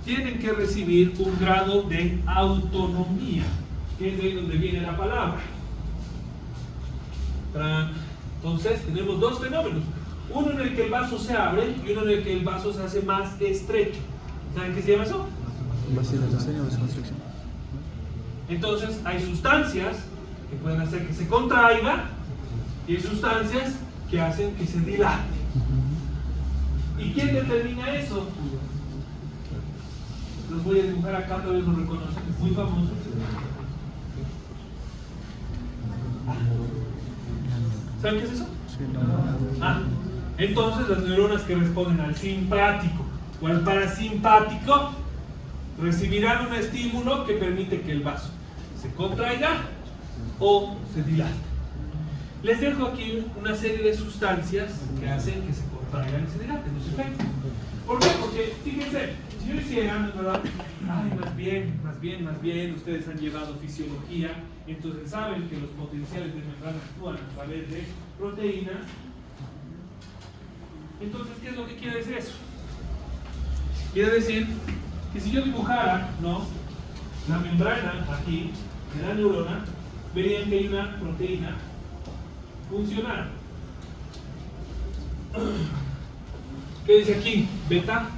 Tienen que recibir un grado de autonomía, que es de ahí donde viene la palabra. Entonces tenemos dos fenómenos, uno en el que el vaso se abre y uno en el que el vaso se hace más estrecho. ¿Saben qué se llama eso? Vasodilatación o vasoconstricción. Entonces hay sustancias que pueden hacer que se contraiga y hay sustancias que hacen que se dilate. ¿Y quién determina eso? Los voy a dibujar acá, tal vez lo reconocen, es muy famoso. ¿Saben qué es eso? Sí, no. Entonces las neuronas que responden al simpático o al parasimpático recibirán un estímulo que permite que el vaso se contraiga o se dilate. Les dejo aquí una serie de sustancias que hacen que se contraigan y se dilaten, los efectos. ¿Por qué? Porque, fíjense, si yo hiciera, ¿verdad? Ay, más bien, ustedes han llevado fisiología, entonces saben que los potenciales de membrana actúan a través de proteínas. Entonces, ¿qué es lo que quiere decir eso? Quiere decir que si yo dibujara, ¿no?, la membrana aquí de la neurona, verían que hay una proteína funcional. ¿Qué dice aquí? Beta.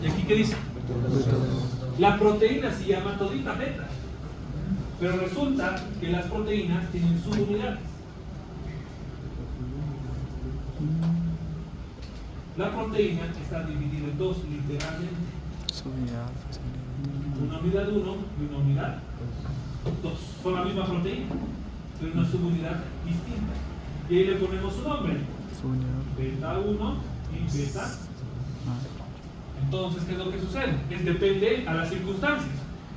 ¿Y aquí qué dice? La proteína se llama todita beta. Pero resulta que las proteínas tienen subunidades. La proteína está dividida en dos, literalmente. Una unidad 1 y una unidad 2. Son la misma proteína, pero una subunidad distinta. Y ahí le ponemos su nombre. Beta 1 y beta. Entonces, ¿qué es lo que sucede? Depende a las circunstancias.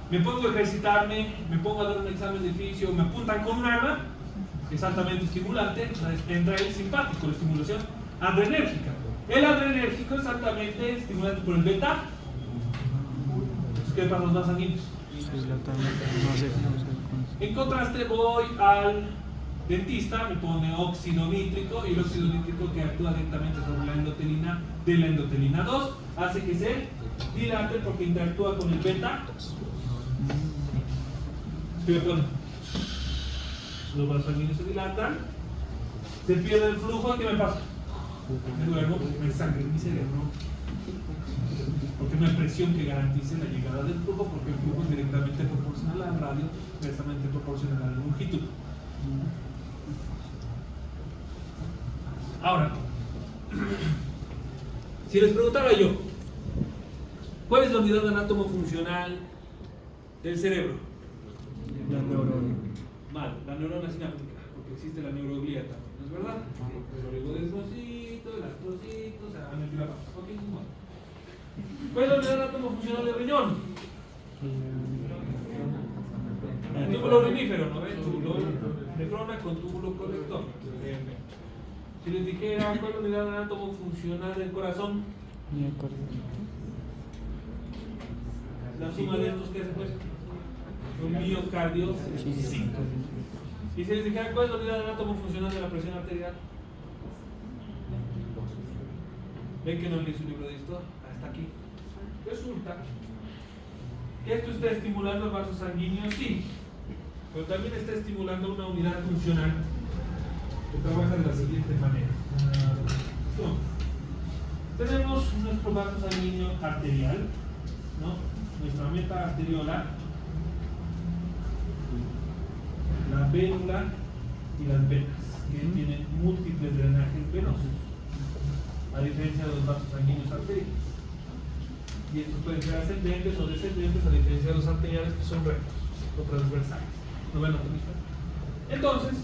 Me pongo a ejercitarme, me pongo a dar un examen de oficio, me apuntan con un arma, es altamente estimulante, entonces entra el simpático, la estimulación adrenérgica. El adrenérgico es altamente estimulante por el beta. Entonces, ¿qué pasa los más sanguíneos? En contraste, voy al dentista, me pone óxido nítrico y el óxido nítrico que actúa directamente sobre la endotelina de la endotelina 2 hace que se dilate porque interactúa con el beta. Los vasos sanguíneos se dilatan, se pierde el flujo. ¿Qué me pasa? Me duermo, me sangre en mi cerebro, porque no hay presión que garantice la llegada del flujo, porque el flujo es directamente proporcional al radio, inversamente proporcional a la longitud. Ahora, si les preguntara yo, ¿cuál es la unidad anátomo-funcional del cerebro? La neurona. Mal, la neurona sináptica, porque existe la neuroglía también, ¿no es verdad? El oligodesmoscito, el astrocito, o sea, ok, bueno. ¿Cuál es la unidad anátomo-funcional del riñón? El túbulo urinífero, ¿no ven? Túbulo nefrona con túbulo colector. Si les dijera cuál es la unidad anátomo-funcional del corazón, la suma de estos, ¿qué hace pues? Un miocardio 5. Y si les dijera cuál es la unidad anátomo-funcional de la presión arterial, ven que no leí su libro de historia, hasta aquí. Resulta que esto está estimulando el vaso sanguíneo, sí, pero también está estimulando una unidad funcional que trabaja de la siguiente manera. Tenemos nuestro vaso sanguíneo arterial, ¿no? Nuestra meta arteriolar, la vénula y las venas, que tienen múltiples drenajes venosos, a diferencia de los vasos sanguíneos arteriales. Y estos pueden ser ascendentes o descendentes, a diferencia de los arteriales, que son rectos o transversales. ¿No ven, anatomista? Entonces,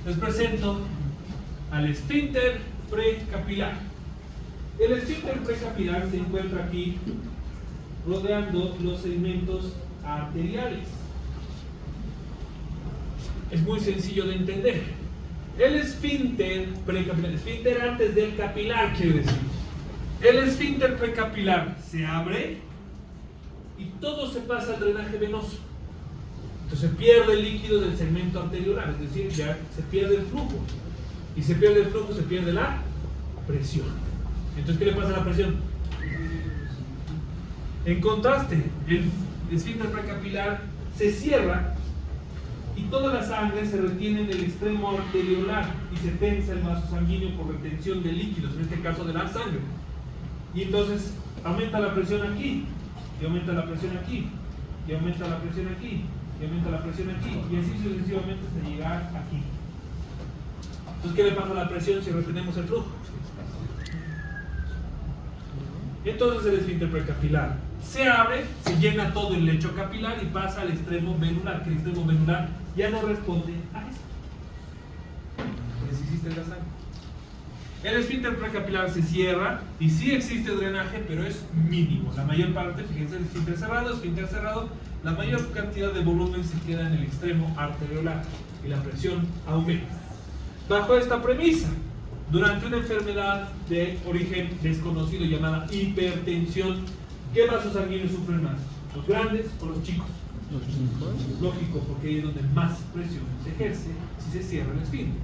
les presento al esfínter precapilar. El esfínter precapilar se encuentra aquí rodeando los segmentos arteriales. Es muy sencillo de entender. El esfínter precapilar, esfínter antes del capilar, quiere decir. El esfínter precapilar se abre y todo se pasa al drenaje venoso. Entonces se pierde el líquido del segmento arteriolar, es decir, ya se pierde el flujo. Y se pierde el flujo, se pierde la presión. Entonces, ¿qué le pasa a la presión? En contraste, el esfínter precapilar se cierra y toda la sangre se retiene en el extremo arteriolar y se tensa el vaso sanguíneo por retención de líquidos, en este caso de la sangre. Y entonces aumenta la presión aquí, y aumenta la presión aquí, y aumenta la presión aquí, y aumenta la presión aquí, y así sucesivamente hasta llegar aquí. Entonces, ¿qué le pasa a la presión si retenemos el flujo? Entonces el esfínter precapilar se abre, se llena todo el lecho capilar y pasa al extremo venular, que el extremo venular ya no responde a esto. Existe la sangre. El esfínter precapilar se cierra y sí existe drenaje, pero es mínimo. La mayor parte, fíjense, el esfínter cerrado, la mayor cantidad de volumen se queda en el extremo arteriolar y la presión aumenta. Bajo esta premisa, durante una enfermedad de origen desconocido llamada hipertensión, ¿qué vasos sanguíneos sufren más? ¿Los grandes o los chicos? Los chicos. Lógico, porque ahí es donde más presión se ejerce si se cierra el esfínter.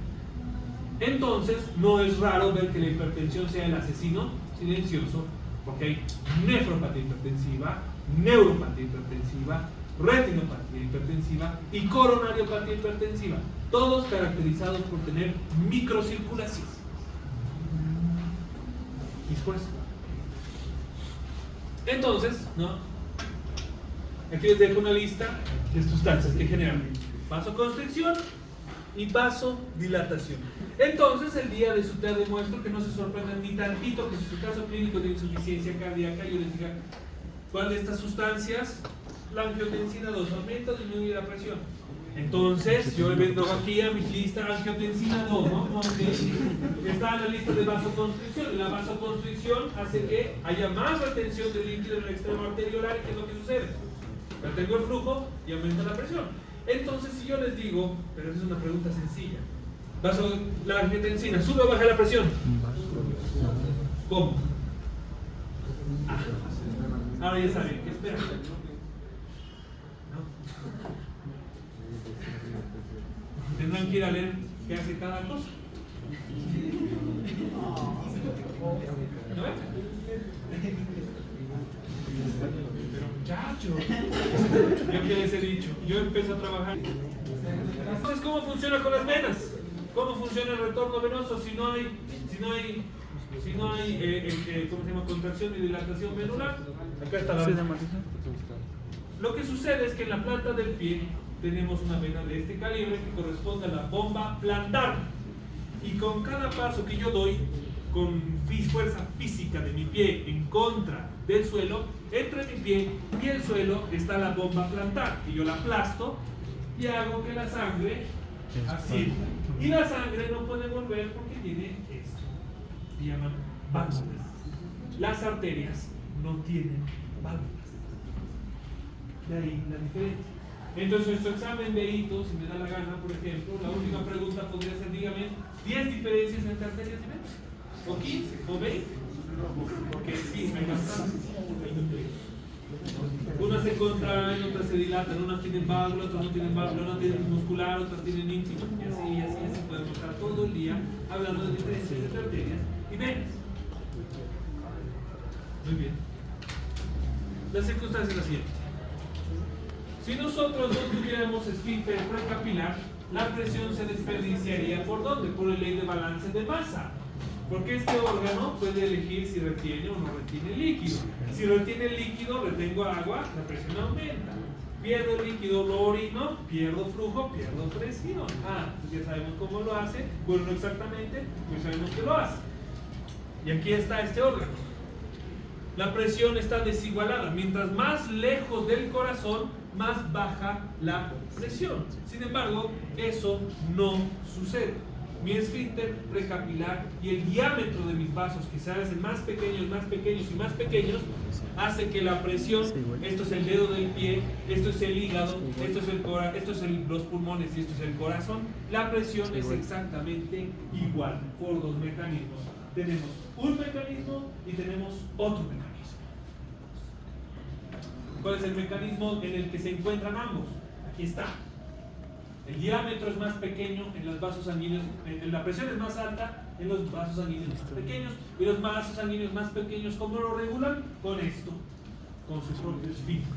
Entonces, no es raro ver que la hipertensión sea el asesino silencioso, porque hay nefropatía hipertensiva, neuropatía hipertensiva, retinopatía hipertensiva y coronariopatía hipertensiva, todos caracterizados por tener microcirculación. ¿Y por eso? Entonces, ¿no? Aquí les dejo una lista de sustancias que generan vasoconstricción y vasodilatación. Entonces, el día de su test demuestro que no se sorprendan ni tantito que si su caso clínico de insuficiencia cardíaca yo les diga cuál de estas sustancias, la angiotensina 2, aumenta o disminuye la presión. Entonces, yo vengo aquí a mi lista angiotensina 2, ¿no? Donde está la lista de vasoconstricción. Y la vasoconstricción hace que haya más retención de líquido en el extremo arteriolar. ¿Qué es lo que sucede? Retengo el flujo y aumenta la presión. Entonces, si yo les digo, pero esa es una pregunta sencilla, la angiotensina, ¿sube o baja la presión? ¿Cómo? Ahora ya saben, ¿qué esperan? Tendrán que ir a leer qué hace cada cosa. ¿No ven? Pero muchachos, yo que les he dicho, yo empiezo a trabajar. Entonces, ¿cómo funciona con las venas? ¿Cómo funciona el retorno venoso si no hay ¿cómo se llama? Contracción y dilatación venular? Acá está la vena. Lo que sucede es que en la planta del pie tenemos una vena de este calibre que corresponde a la bomba plantar. Y con cada paso que yo doy, con fuerza física de mi pie en contra del suelo, entre mi pie y el suelo está la bomba plantar. Y yo la aplasto y hago que la sangre ascienda. Y la sangre no puede volver porque tiene esto. Se llaman válvulas. Las arterias no tienen válvulas. De ahí la diferencia. Entonces, nuestro examen de hito, si me da la gana, por ejemplo, la última pregunta podría ser, dígame, 10 diferencias entre arterias y venas. O 15, o 20. Porque sí, hay bastantes. Unas se contraen, otras se dilatan, unas tienen válvula, otras no tienen válvula, unas tienen muscular, otras tienen íntimo. Y así podemos estar todo el día hablando de diferencias entre arterias y venas. Muy bien. La circunstancia es la siguiente. Si nosotros no tuviéramos esfínter precapilar, la presión se desperdiciaría ¿por dónde? Por la ley de balance de masa. Porque este órgano puede elegir si retiene o no retiene líquido. Si retiene líquido, retengo agua, la presión aumenta. Pierdo el líquido, lo orino, pierdo flujo, pierdo presión. Pues ya sabemos cómo lo hace. Bueno, no exactamente, pues sabemos que lo hace. Y aquí está este órgano. La presión está desigualada. Mientras más lejos del corazón, más baja la presión. Sin embargo, eso no sucede. Mi esfínter precapilar y el diámetro de mis vasos, que se hacen más pequeños y más pequeños, hace que la presión, esto es el dedo del pie, esto es el hígado, esto es los pulmones y esto es el corazón, la presión es exactamente igual por dos mecanismos. Tenemos un mecanismo y tenemos otro mecanismo. ¿Cuál es el mecanismo en el que se encuentran ambos? Aquí está. El diámetro es más pequeño en los vasos sanguíneos, la presión es más alta en los vasos sanguíneos más pequeños, y los vasos sanguíneos más pequeños, ¿cómo lo regulan? Con esto, con su propio esfínter,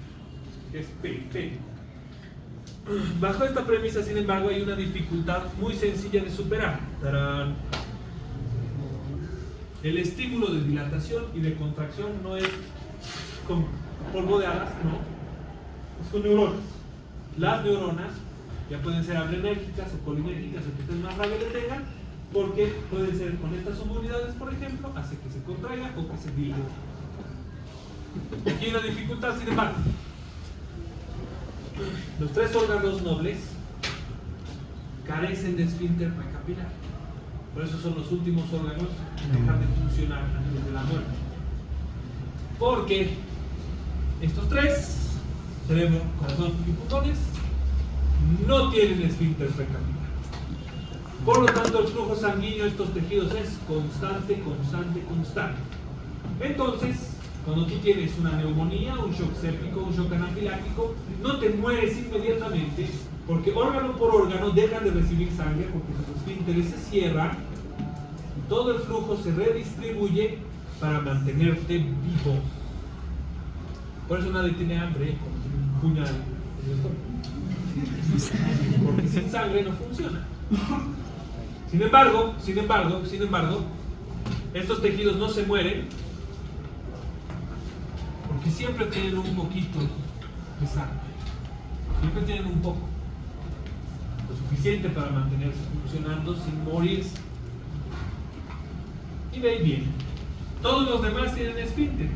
que es P. Bajo esta premisa, sin embargo, hay una dificultad muy sencilla de superar. ¡Tarán! El estímulo de dilatación y de contracción no es con polvo de hadas, no, es con neuronas. Las neuronas ya pueden ser adrenérgicas o colinérgicas, o que ustedes más rabia le tengan, porque pueden ser con estas subunidades, por ejemplo, hace que se contraiga o que se dilate. Aquí hay una dificultad, sin embargo. Los tres órganos nobles carecen de esfínter precapilar. Por eso son los últimos órganos que dejan de funcionar antes de la muerte. Porque estos tres, cerebro, corazón y pulmones, no tienen esfínter precapilar. Por lo tanto, el flujo sanguíneo de estos tejidos es constante. Entonces, cuando tú tienes una neumonía, un shock séptico, un shock anafiláctico, no te mueres inmediatamente, porque órgano por órgano dejan de recibir sangre porque sus esfínteres se cierran y todo el flujo se redistribuye para mantenerte vivo. Por eso nadie tiene hambre cuando tiene un puñal en el estómago. Porque sin sangre no funciona. Sin embargo, estos tejidos no se mueren porque siempre tienen un poquito de sangre. Siempre tienen un poco. Lo suficiente para mantenerse funcionando sin morirse. Y veis bien, todos los demás tienen esfínteres.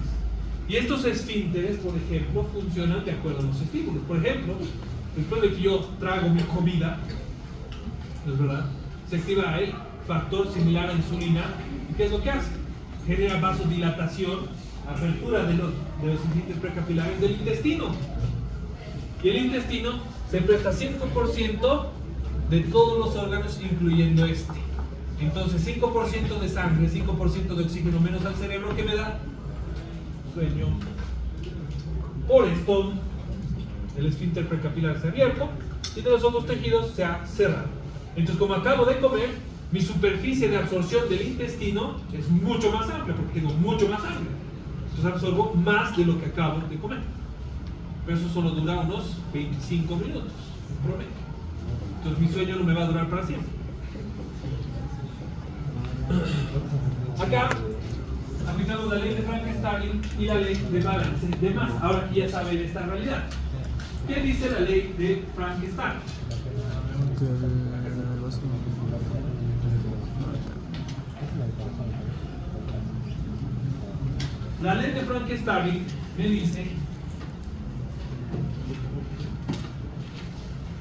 Y estos esfínteres, por ejemplo, funcionan de acuerdo a los estímulos. Por ejemplo, después de que yo trago mi comida, ¿no es verdad? Se activa el factor similar a insulina. ¿Y qué es lo que hace? Genera vasodilatación, apertura de los esfínteres precapilares del intestino. Y el intestino se presta 5% de todos los órganos, incluyendo este. Entonces 5% de sangre, 5% de oxígeno menos al cerebro, que me da sueño. Por esto, el esfínter precapilar se ha abierto y de los otros tejidos se ha cerrado. Entonces, como acabo de comer, mi superficie de absorción del intestino es mucho más amplia porque tengo mucho más sangre. Entonces absorbo más de lo que acabo de comer. Pero eso solo dura unos 25 minutos en promedio. Entonces mi sueño no me va a durar para siempre. Acá aplicamos la ley de Frankenstein y la ley de balance de masa. Ahora aquí ya saben esta realidad. ¿Qué dice la ley de Frankenstein? La ley de Frankenstein me dice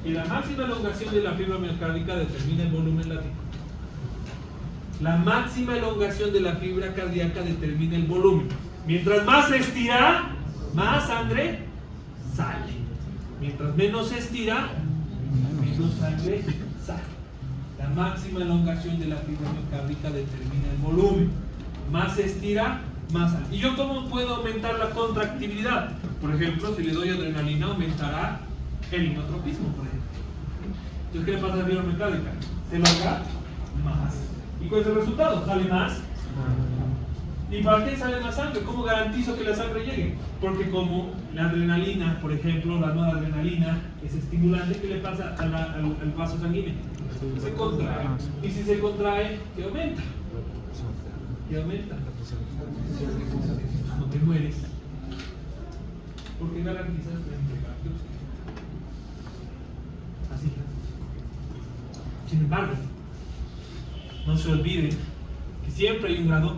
que la máxima elongación de la fibra miocárdica determina el volumen látigo. La máxima elongación de la fibra cardíaca determina el volumen. Mientras más se estira, más sangre sale. Mientras menos se estira, menos sangre sale. La máxima elongación de la fibra miocárdica determina el volumen. Más se estira, más sale. ¿Y yo cómo puedo aumentar la contractibilidad? Por ejemplo, si le doy adrenalina, aumentará el inotropismo, por ejemplo. Entonces, ¿qué le pasa a la fibra miocárdica? Se elonga más. ¿Y cuál es el resultado? Sale más. ¿Y para qué sale más sangre? ¿Cómo garantizo que la sangre llegue? Porque como la adrenalina, por ejemplo, la nueva adrenalina es estimulante, ¿qué le pasa al vaso sanguíneo? Se contrae. Y si se contrae, ¿qué aumenta? ¿Qué aumenta? No te mueres. Porque garantizas la entrega de oxígeno. Así. Sin embargo, no se olviden que siempre hay un grado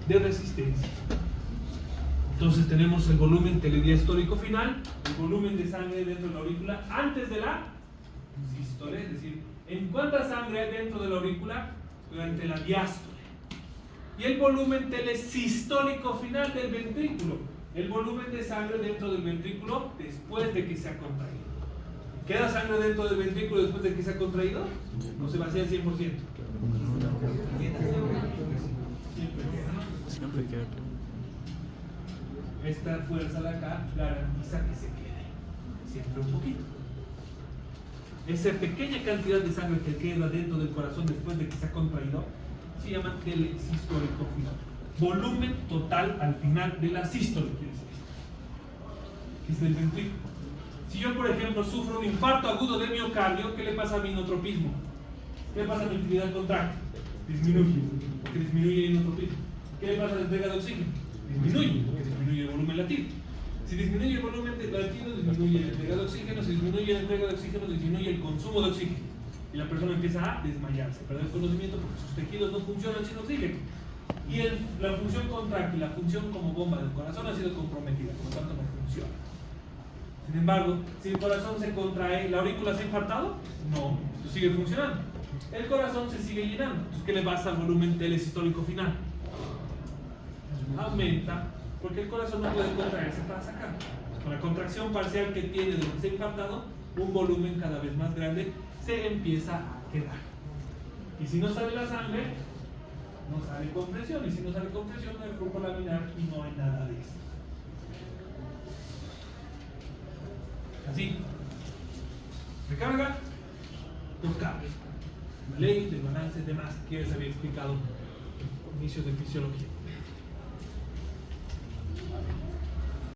de resistencia. Entonces tenemos el volumen telediastólico final, el volumen de sangre dentro de la aurícula antes de la sístole, es decir, en cuánta sangre hay dentro de la aurícula durante la diástole. Y el volumen telesistólico final del ventrículo, el volumen de sangre dentro del ventrículo después de que se ha contraído. ¿Queda sangre dentro del ventrículo después de que se ha contraído? No se vacía al 100%. Siempre queda. Esta fuerza de acá garantiza que se quede siempre un poquito. Esa pequeña cantidad de sangre que queda dentro del corazón después de que se ha contraído se llama telesistólico final. Volumen total al final de la sístole, quiere decir esto, que es del ventrículo. Si yo, por ejemplo, sufro un infarto agudo de miocardio, ¿qué le pasa a mi inotropismo? ¿Qué le pasa a mi actividad contráctil? Disminuye, porque disminuye el inotropismo. ¿Qué le pasa a la entrega de oxígeno? Disminuye, porque disminuye el volumen latido. Si disminuye el volumen latido, disminuye la entrega de oxígeno. Si disminuye la entrega de oxígeno, disminuye el consumo de oxígeno. Y la persona empieza a desmayarse, perder conocimiento porque sus tejidos no funcionan sin oxígeno. Y la función contráctil, la función como bomba del corazón ha sido comprometida, por lo tanto no funciona. Sin embargo, si el corazón se contrae, ¿la aurícula se ha infartado? No, sigue funcionando. El corazón se sigue llenando. Entonces, ¿qué le pasa al volumen telesistólico final? Aumenta, porque el corazón no puede contraerse para sacar. Con la contracción parcial que tiene de lo que se ha infartado, un volumen cada vez más grande se empieza a quedar. Y si no sale la sangre, no sale compresión. Y si no sale compresión, no hay flujo laminar y no hay nada de esto. Así. Recarga, dos cables. La ley del balance de masa, que ya les había explicado en inicios de fisiología.